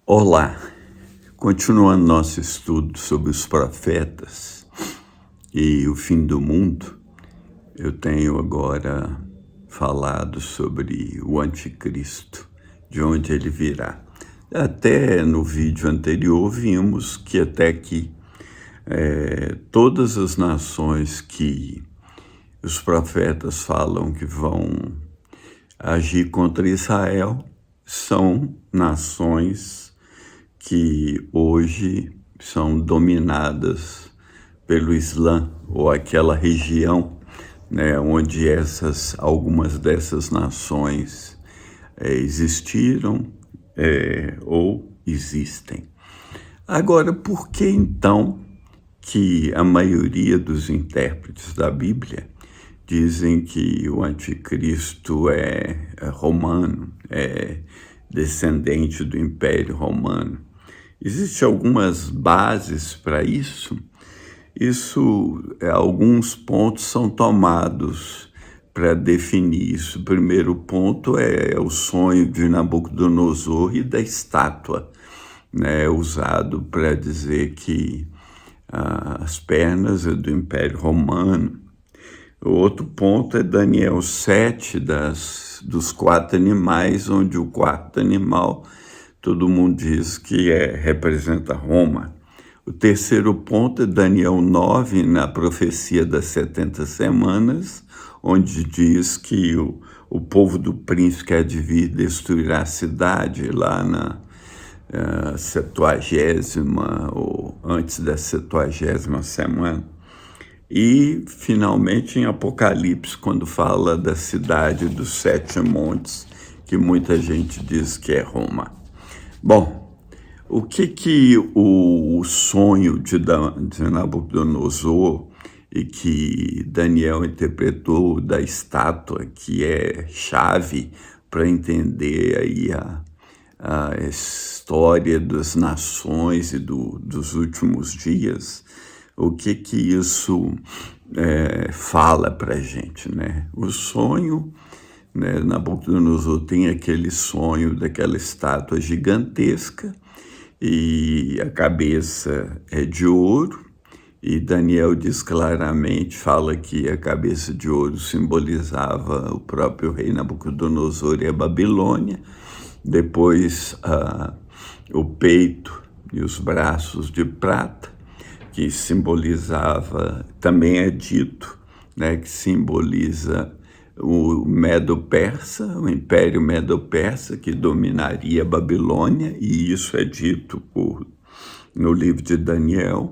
Olá, continuando nosso estudo sobre os profetas e o fim do mundo, eu tenho agora falado sobre o anticristo, de onde ele virá. Até no vídeo anterior vimos que até aqui todas as nações que os profetas falam que vão agir contra Israel são nações que hoje são dominadas pelo Islã, ou aquela região, né, onde algumas dessas nações existiram ou existem. Agora, por que então que a maioria dos intérpretes da Bíblia dizem que o anticristo é romano, é descendente do Império Romano? Existem algumas bases para isso. Alguns pontos são tomados para definir isso. O primeiro ponto é o sonho de Nabucodonosor e da estátua, né, usado para dizer que as pernas é do Império Romano. O outro ponto é Daniel 7, dos 4 animais, onde o quarto animal todo mundo diz que representa Roma. O terceiro ponto é Daniel 9, na profecia das 70 semanas, onde diz que o povo do príncipe que há de vir destruirá a cidade lá na 70ª, ou antes da 70ª semana. E, finalmente, em Apocalipse, quando fala da cidade dos 7 montes, que muita gente diz que é Roma. Bom, o que o sonho de Nabucodonosor e que Daniel interpretou da estátua, que é chave para entender aí a história das nações e dos últimos dias, o que isso fala para a gente, né? O sonho, né, Nabucodonosor tem aquele sonho daquela estátua gigantesca e a cabeça é de ouro, e Daniel diz claramente, fala que a cabeça de ouro simbolizava o próprio rei Nabucodonosor e a Babilônia, depois o peito e os braços de prata, que simbolizava, também é dito, né, que simboliza o Medo-Persa, o Império Medo-Persa, que dominaria a Babilônia, e isso é dito no livro de Daniel.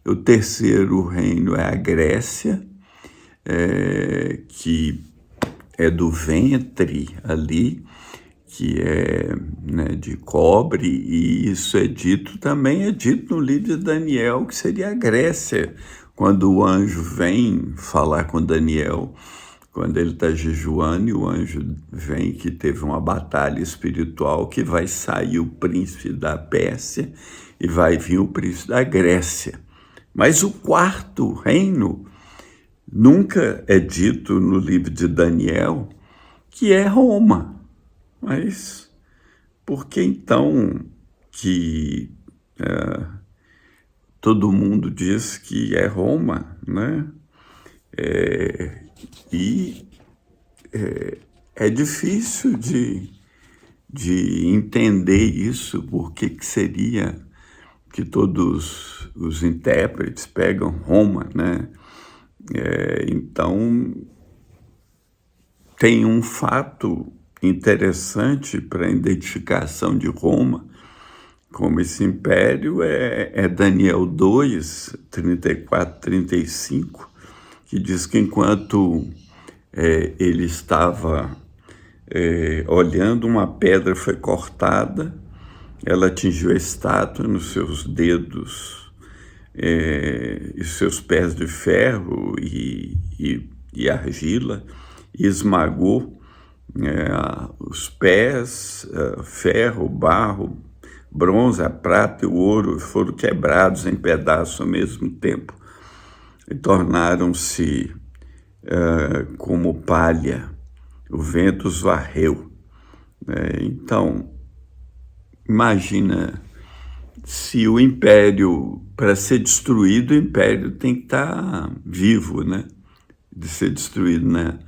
O terceiro reino é a Grécia, que é do ventre ali, que é, né, de cobre, e isso também é dito no livro de Daniel, que seria a Grécia, quando o anjo vem falar com Daniel, quando ele está jejuando, e o anjo vem que teve uma batalha espiritual, que vai sair o príncipe da Pérsia e vai vir o príncipe da Grécia. Mas o quarto reino nunca é dito no livro de Daniel, que é Roma. Mas por que então que todo mundo diz que é Roma, né? É difícil de entender isso, porque seria que todos os intérpretes pegam Roma, né? Então, tem um fato interessante para a identificação de Roma como esse império, é Daniel 2, 34, 35, que diz que enquanto ele estava olhando, uma pedra foi cortada, ela atingiu a estátua nos seus dedos e seus pés de ferro e argila, e esmagou os pés, ferro, barro, bronze, a prata e o ouro foram quebrados em pedaços ao mesmo tempo e tornaram-se como palha. O vento os varreu. Então, imagina, se o império, para ser destruído, o império tem que estar vivo, né? De ser destruído, né?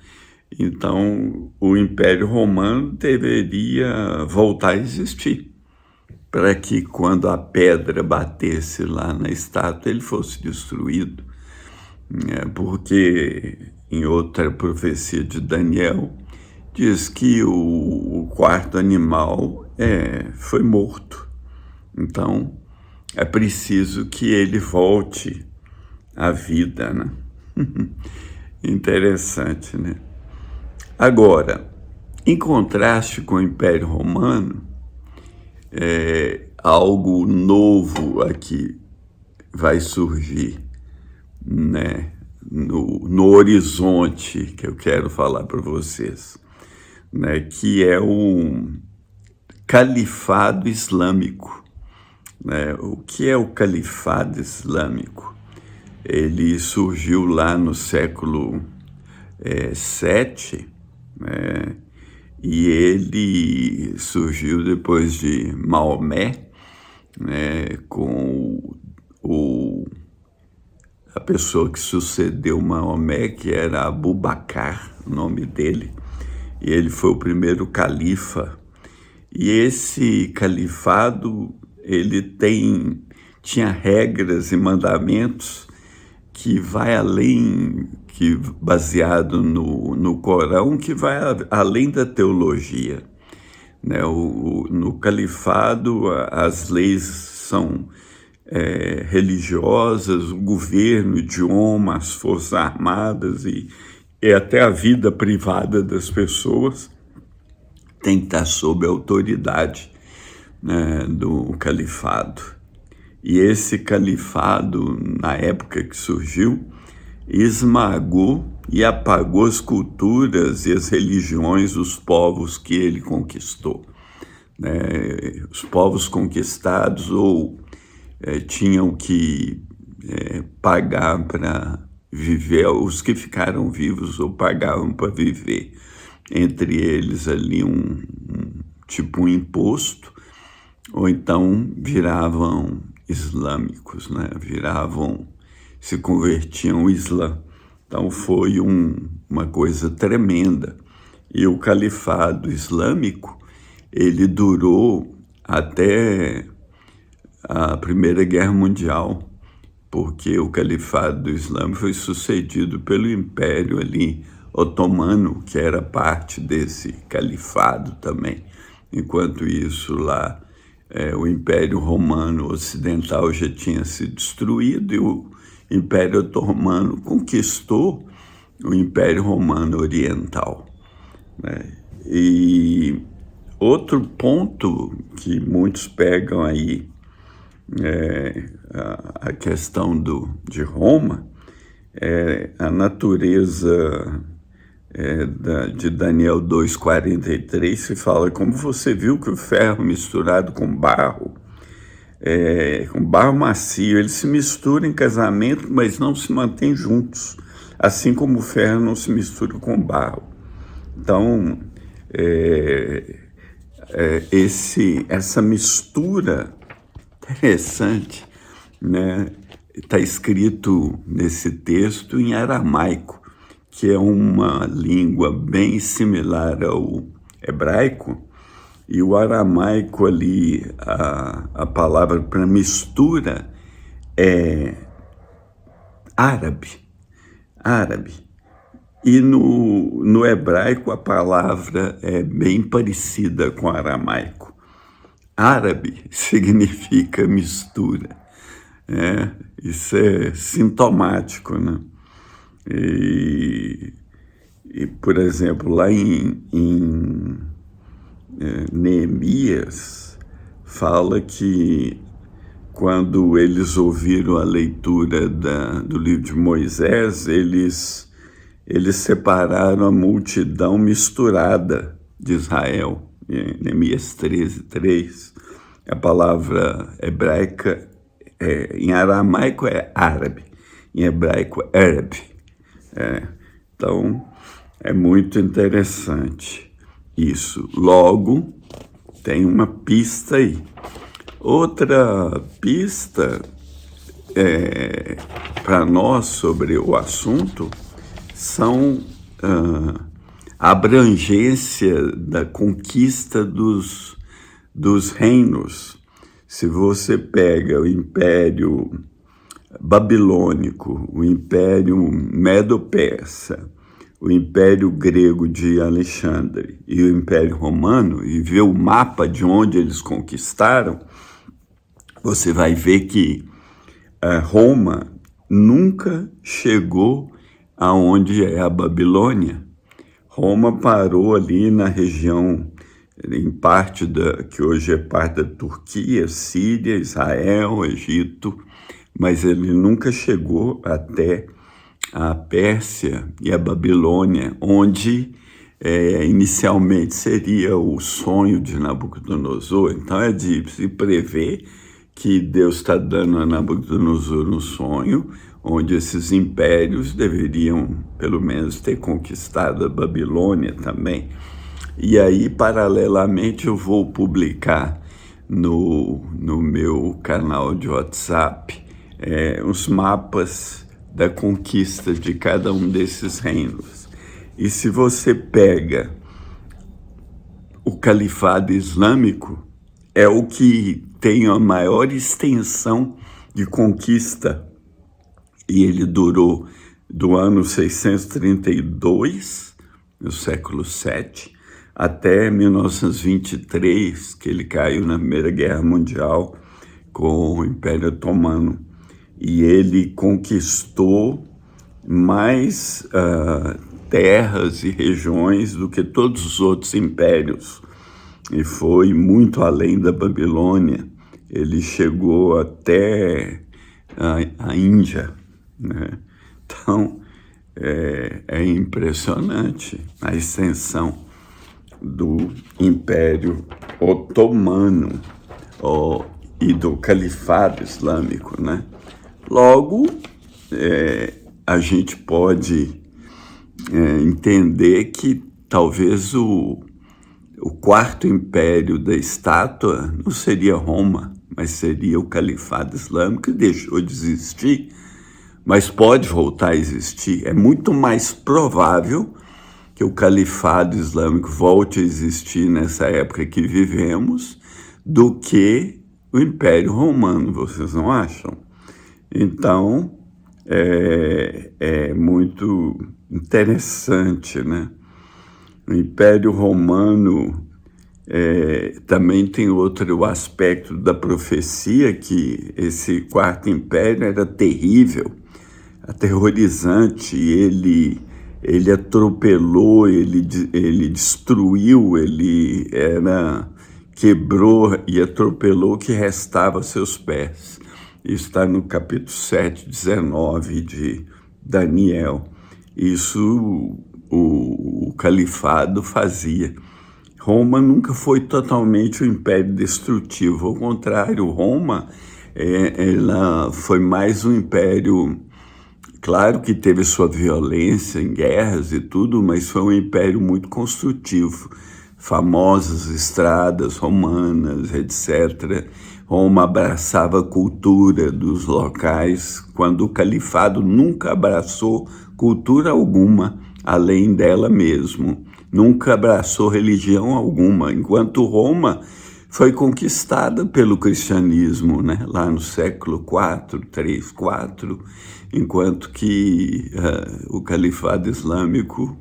Então, o Império Romano deveria voltar a existir, para que quando a pedra batesse lá na estátua, ele fosse destruído. Porque em outra profecia de Daniel, diz que o quarto animal foi morto. Então, é preciso que ele volte à vida, né? Interessante, né? Agora, em contraste com o Império Romano, algo novo aqui vai surgir, né? No horizonte que eu quero falar para vocês, né? Que é o Califado Islâmico. Né? O que é o Califado Islâmico? Ele surgiu lá no século VII, né? E ele surgiu depois de Maomé, né? Com a pessoa que sucedeu Maomé, que era Abu Bakr, o nome dele, e ele foi o primeiro califa. E esse califado, ele tinha regras e mandamentos que vai além, que baseado no Corão, que vai além da teologia. Né? No califado, as leis são religiosas, o governo, o idioma, as forças armadas e até a vida privada das pessoas tem que estar sob a autoridade, né, do califado. E esse califado, na época que surgiu, esmagou e apagou as culturas e as religiões dos povos que ele conquistou. Né? Os povos conquistados tinham que pagar para viver, os que ficaram vivos ou pagavam para viver. Entre eles ali tipo um imposto, ou então viravam islâmicos, né? Se convertiam ao Islã. Então foi uma coisa tremenda. E o califado islâmico, ele durou até a Primeira Guerra Mundial, porque o califado do Islã foi sucedido pelo Império ali Otomano, que era parte desse califado também. Enquanto isso lá, o Império Romano Ocidental já tinha sido destruído e o Império Otomano conquistou o Império Romano Oriental. Né? E outro ponto que muitos pegam aí, a questão de Roma, a natureza de Daniel 2,43, se fala, como você viu que o ferro misturado com barro macio, eles se misturam em casamento, mas não se mantêm juntos, assim como o ferro não se mistura com barro. Então, essa mistura interessante, né? Está escrito nesse texto em aramaico, que é uma língua bem similar ao hebraico, e o aramaico ali, a palavra para mistura é árabe. E no hebraico a palavra é bem parecida com o aramaico. Árabe significa mistura. Isso é sintomático, né? E por exemplo, lá em Neemias, fala que quando eles ouviram a leitura do livro de Moisés, eles separaram a multidão misturada de Israel. Neemias 13:3, a palavra hebraica em aramaico é árabe, em hebraico árabe. Então, é muito interessante isso. Logo, tem uma pista aí. Outra pista para nós sobre o assunto são a abrangência da conquista dos reinos. Se você pega o Império Babilônico, o Império Medo-Persa, o Império Grego de Alexandre e o Império Romano, e vê o mapa de onde eles conquistaram, você vai ver que Roma nunca chegou aonde é a Babilônia. Roma parou ali na região, em parte que hoje é parte da Turquia, Síria, Israel, Egito, mas ele nunca chegou até a Pérsia e a Babilônia, onde inicialmente seria o sonho de Nabucodonosor. Então é de se prever que Deus está dando a Nabucodonosor um sonho, onde esses impérios deveriam, pelo menos, ter conquistado a Babilônia também. E aí, paralelamente, eu vou publicar no meu canal de WhatsApp os mapas da conquista de cada um desses reinos. E se você pega o Califado Islâmico, é o que tem a maior extensão de conquista, e ele durou do ano 632, no século VII, até 1923, que ele caiu na Primeira Guerra Mundial com o Império Otomano. E ele conquistou mais terras e regiões do que todos os outros impérios. E foi muito além da Babilônia. Ele chegou até a Índia, né? Então, é impressionante a extensão do Império Otomano e do Califado Islâmico, né? Logo, a gente pode entender que talvez o quarto império da estátua não seria Roma, mas seria o Califado Islâmico, que deixou de existir, mas pode voltar a existir. É muito mais provável que o Califado Islâmico volte a existir nessa época que vivemos do que o Império Romano, vocês não acham? Então, é muito interessante, né? O Império Romano também tem outro aspecto da profecia, que esse quarto império era terrível, aterrorizante. Ele atropelou, ele destruiu, ele quebrou e atropelou o que restava a seus pés. Isso está no capítulo 7, 19 de Daniel. Isso o califado fazia. Roma nunca foi totalmente um império destrutivo. Ao contrário, Roma ela foi mais um império. Claro que teve sua violência em guerras e tudo, mas foi um império muito construtivo. Famosas estradas romanas, etc. Roma abraçava a cultura dos locais, quando o califado nunca abraçou cultura alguma, além dela mesmo. Nunca abraçou religião alguma, enquanto Roma foi conquistada pelo cristianismo, né? Lá no século IV, 3, 4, enquanto que o Califado Islâmico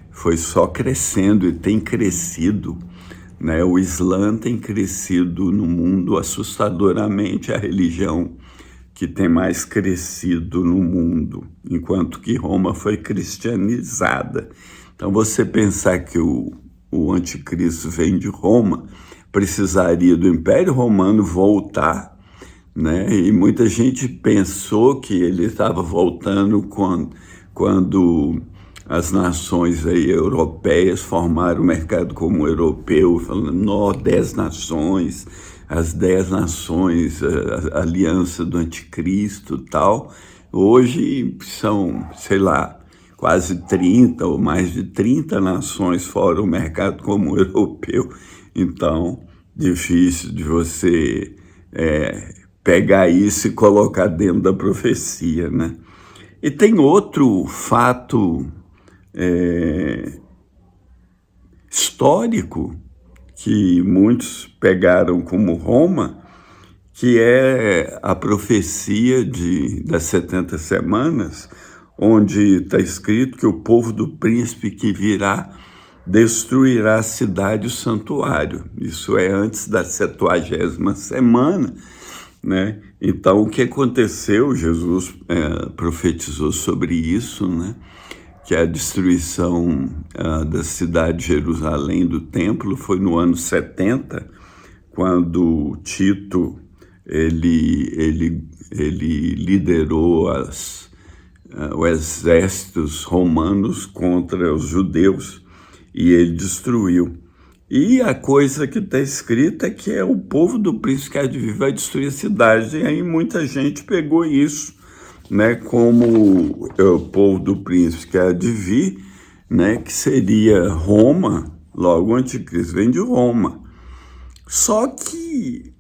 foi só crescendo e tem crescido, né? O Islã tem crescido no mundo assustadoramente, a religião que tem mais crescido no mundo, enquanto que Roma foi cristianizada. Então, você pensar que o anticristo vem de Roma, precisaria do Império Romano voltar, né? E muita gente pensou que ele estava voltando quando as nações aí europeias formaram o mercado comum europeu, falando, 10 nações, as 10 nações, a aliança do anticristo e tal. Hoje são, sei lá, quase 30 ou mais de 30 nações fora o mercado comum europeu. Então, difícil de você pegar isso e colocar dentro da profecia, né? E tem outro fato histórico que muitos pegaram como Roma, que é a profecia das 70 semanas, onde está escrito que o povo do príncipe que virá destruirá a cidade e o santuário. Isso é antes da 70ª semana, né? Então, o que aconteceu? Jesus profetizou sobre isso, né? Que a destruição da cidade de Jerusalém, do templo, foi no ano 70, quando Tito ele liderou os exércitos romanos contra os judeus e ele destruiu. E a coisa que está escrita é que é o povo do príncipe que há de vir vai destruir a cidade. E aí muita gente pegou isso, né, como o povo do príncipe que há de vir, né, que seria Roma. Logo o anticristo vem de Roma. Só que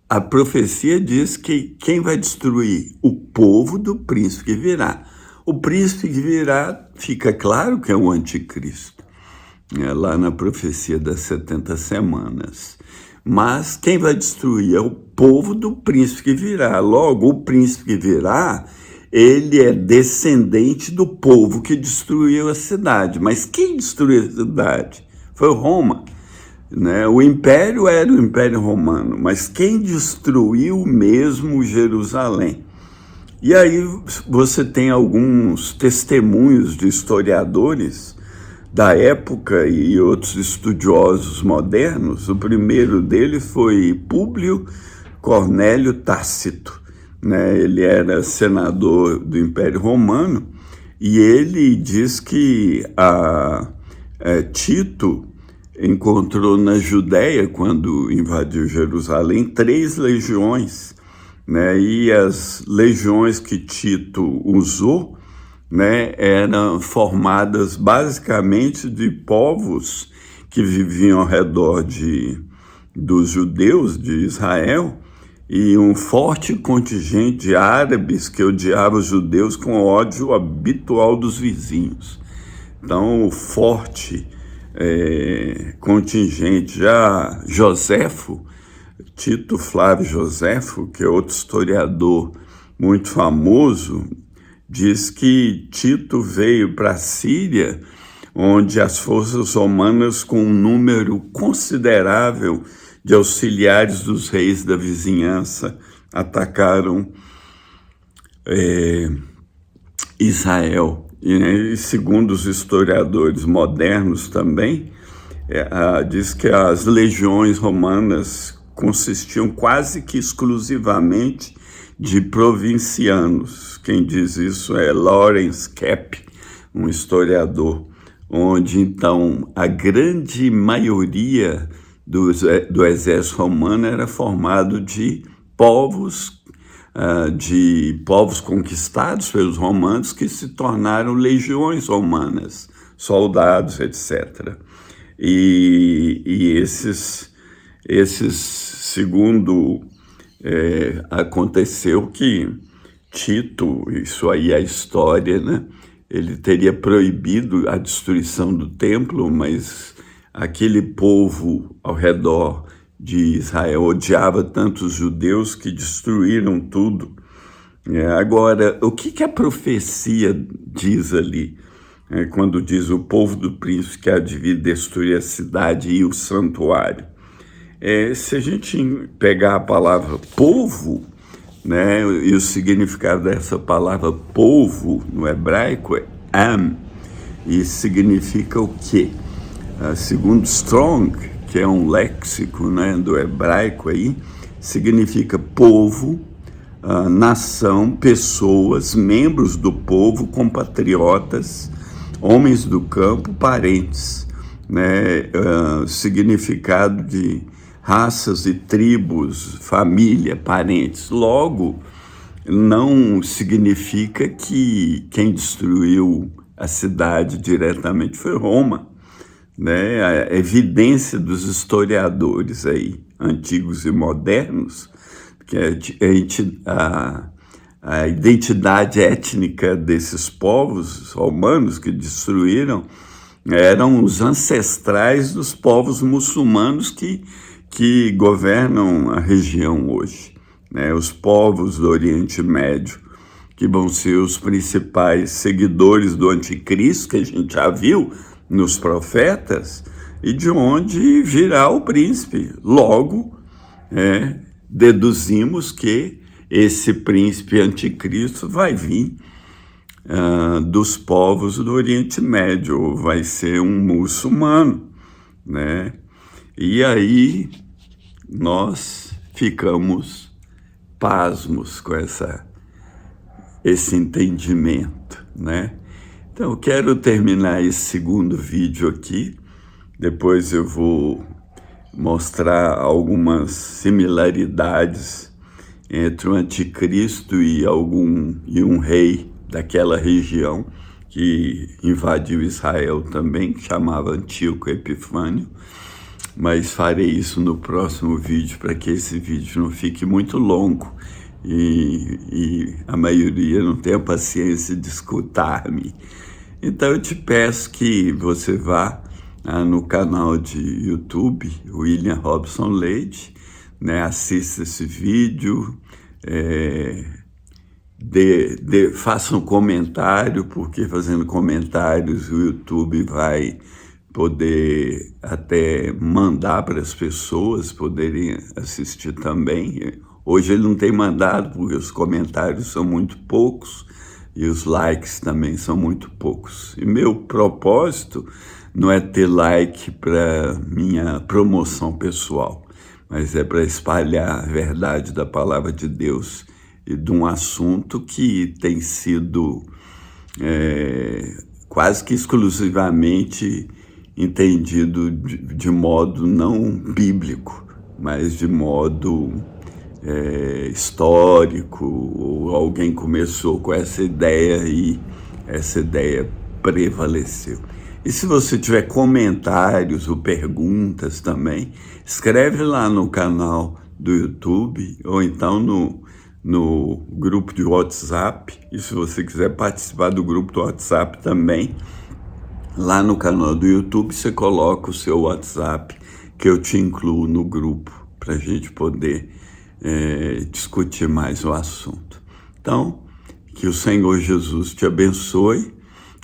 a profecia diz que quem vai destruir? O povo do príncipe que virá. O príncipe que virá, fica claro que é o anticristo, lá na profecia das 70 semanas. Mas quem vai destruir é o povo do príncipe que virá. Logo, o príncipe que virá, ele é descendente do povo que destruiu a cidade. Mas quem destruiu a cidade? Foi Roma, né? O império era o Império Romano, mas quem destruiu mesmo Jerusalém? E aí você tem alguns testemunhos de historiadores da época e outros estudiosos modernos. O primeiro deles foi Públio Cornélio Tácito, né? Ele era senador do Império Romano e ele diz que Tito encontrou na Judéia, quando invadiu Jerusalém, 3 legiões, né? E as legiões que Tito usou, né, eram formadas basicamente de povos que viviam ao redor dos judeus de Israel e um forte contingente de árabes que odiavam os judeus com ódio habitual dos vizinhos. Então, o forte contingente. Já Joséfo, Tito Flávio Joséfo, que é outro historiador muito famoso, diz que Tito veio para a Síria, onde as forças romanas, com um número considerável de auxiliares dos reis da vizinhança, atacaram Israel. E segundo os historiadores modernos também, diz que as legiões romanas consistiam quase que exclusivamente de provincianos. Quem diz isso é Lawrence Kepp, um historiador, onde então a grande maioria do exército romano era formado de povos conquistados pelos romanos que se tornaram legiões romanas, soldados, etc. E esses, segundo aconteceu que Tito, isso aí é a história, né? Ele teria proibido a destruição do templo, mas aquele povo ao redor de Israel odiava tanto os judeus que destruíram tudo. Agora, o que a profecia diz ali? Quando diz o povo do príncipe que há de vir destruir a cidade e o santuário. Se a gente pegar a palavra povo, né, e o significado dessa palavra povo no hebraico é am, e significa o quê? Segundo Strong, que é um léxico, né, do hebraico aí, significa povo, nação, pessoas, membros do povo, compatriotas, homens do campo, parentes, né? Significado de raças e tribos, família, parentes. Logo, não significa que quem destruiu a cidade diretamente foi Roma, né, a evidência dos historiadores aí, antigos e modernos, que a identidade étnica desses povos romanos que destruíram eram os ancestrais dos povos muçulmanos que governam a região hoje, né? Os povos do Oriente Médio, que vão ser os principais seguidores do anticristo, que a gente já viu nos profetas, e de onde virá o príncipe. Logo, deduzimos que esse príncipe anticristo vai vir dos povos do Oriente Médio, vai ser um muçulmano, né? E aí nós ficamos pasmos com esse entendimento, né? Então eu quero terminar esse segundo vídeo aqui, depois eu vou mostrar algumas similaridades entre o anticristo e um rei daquela região que invadiu Israel também, que chamava Antíoco Epifânio, mas farei isso no próximo vídeo, para que esse vídeo não fique muito longo e a maioria não tenha paciência de escutar-me. Então eu te peço que você vá no canal de YouTube, William Robson Leite, né, assista esse vídeo, faça um comentário, porque fazendo comentários o YouTube vai poder até mandar para as pessoas poderem assistir também. Hoje ele não tem mandado porque os comentários são muito poucos e os likes também são muito poucos. E meu propósito não é ter like para minha promoção pessoal, mas é para espalhar a verdade da palavra de Deus e de um assunto que tem sido quase que exclusivamente entendido de modo não bíblico, mas de modo histórico, ou alguém começou com essa ideia e essa ideia prevaleceu. E se você tiver comentários ou perguntas também, escreve lá no canal do YouTube, ou então no grupo de WhatsApp. E se você quiser participar do grupo do WhatsApp também, lá no canal do YouTube você coloca o seu WhatsApp, que eu te incluo no grupo, para a gente poder discutir mais o assunto. Então, que o Senhor Jesus te abençoe,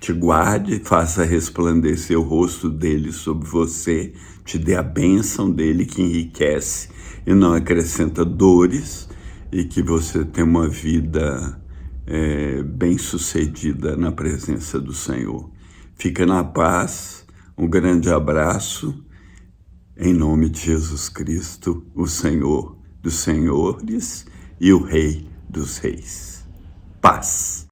te guarde, faça resplandecer o rosto dele sobre você, te dê a bênção dele que enriquece e não acrescenta dores, e que você tenha uma vida bem-sucedida na presença do Senhor. Fica na paz, um grande abraço, em nome de Jesus Cristo, o Senhor dos senhores e o Rei dos reis. Paz.